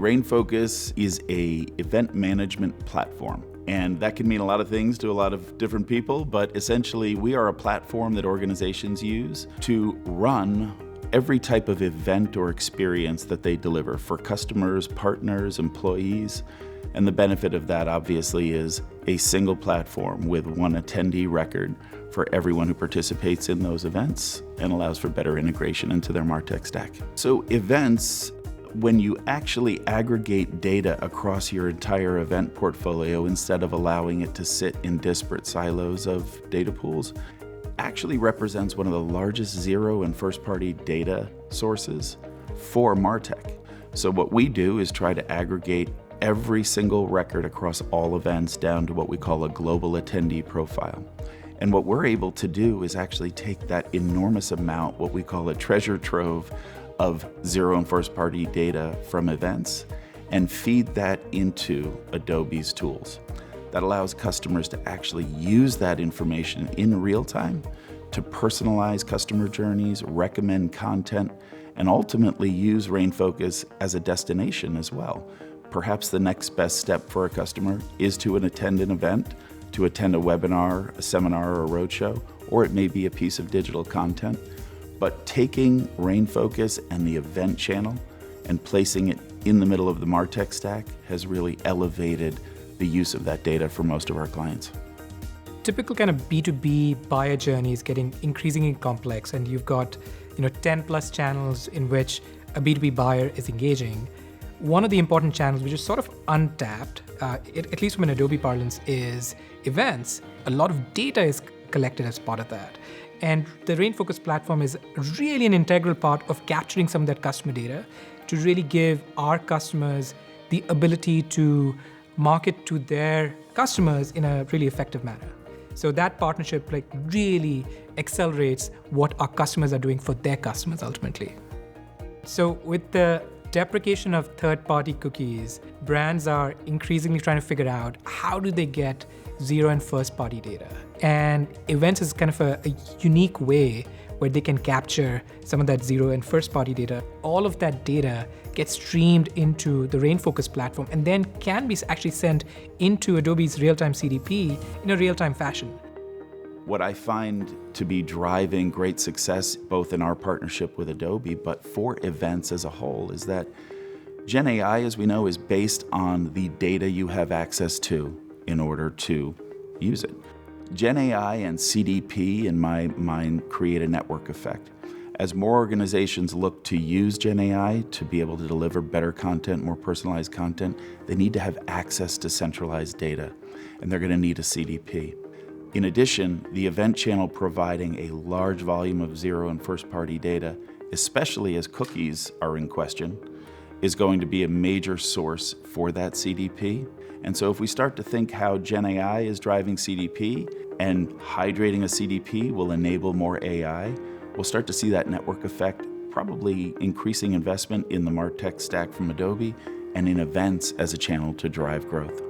RainFocus is a event management platform. And that can mean a lot of things to a lot of different people, but essentially we are a platform that organizations use to run every type of event or experience that they deliver for customers, partners, employees. And the benefit of that obviously is a single platform with one attendee record for everyone who participates in those events and allows for better integration into their MarTech stack. So events, when you actually aggregate data across your entire event portfolio instead of allowing it to sit in disparate silos of data pools, actually represents one of the largest zero and first-party data sources for MarTech. So what we do is try to aggregate every single record across all events down to what we call a global attendee profile. And what we're able to do is actually take that enormous amount, what we call a treasure trove of zero and first party data from events, and feed that into Adobe's tools. That allows customers to actually use that information in real time to personalize customer journeys, recommend content, and ultimately use RainFocus as a destination as well. Perhaps the next best step for a customer is to attend an event, to attend a webinar, a seminar, or a roadshow, or it may be a piece of digital content. But taking RainFocus and the event channel and placing it in the middle of the MarTech stack has really elevated the use of that data for most of our clients. Typical kind of B2B buyer journey is getting increasingly complex, and you've got 10 plus channels in which a B2B buyer is engaging. One of the important channels which is sort of untapped, at least from an Adobe parlance, is events. A lot of data is collected as part of that. And the RainFocus platform is really an integral part of capturing some of that customer data to really give our customers the ability to market to their customers in a really effective manner. So that partnership really accelerates what our customers are doing for their customers ultimately. So with the deprecation of third-party cookies, brands are increasingly trying to figure out how do they get zero and first-party data. And events is kind of a unique way where they can capture some of that zero and first-party data. All of that data gets streamed into the RainFocus platform and then can be actually sent into Adobe's real-time CDP in a real-time fashion. What I find to be driving great success, both in our partnership with Adobe, but for events as a whole, is that Gen AI, as we know, is based on the data you have access to in order to use it. Gen AI and CDP, in my mind, create a network effect. As more organizations look to use Gen AI to be able to deliver better content, more personalized content, they need to have access to centralized data, and they're going to need a CDP. In addition, the event channel providing a large volume of zero and first-party data, especially as cookies are in question, is going to be a major source for that CDP. And so if we start to think how Gen AI is driving CDP and hydrating a CDP will enable more AI, we'll start to see that network effect, probably increasing investment in the MarTech stack from Adobe and in events as a channel to drive growth.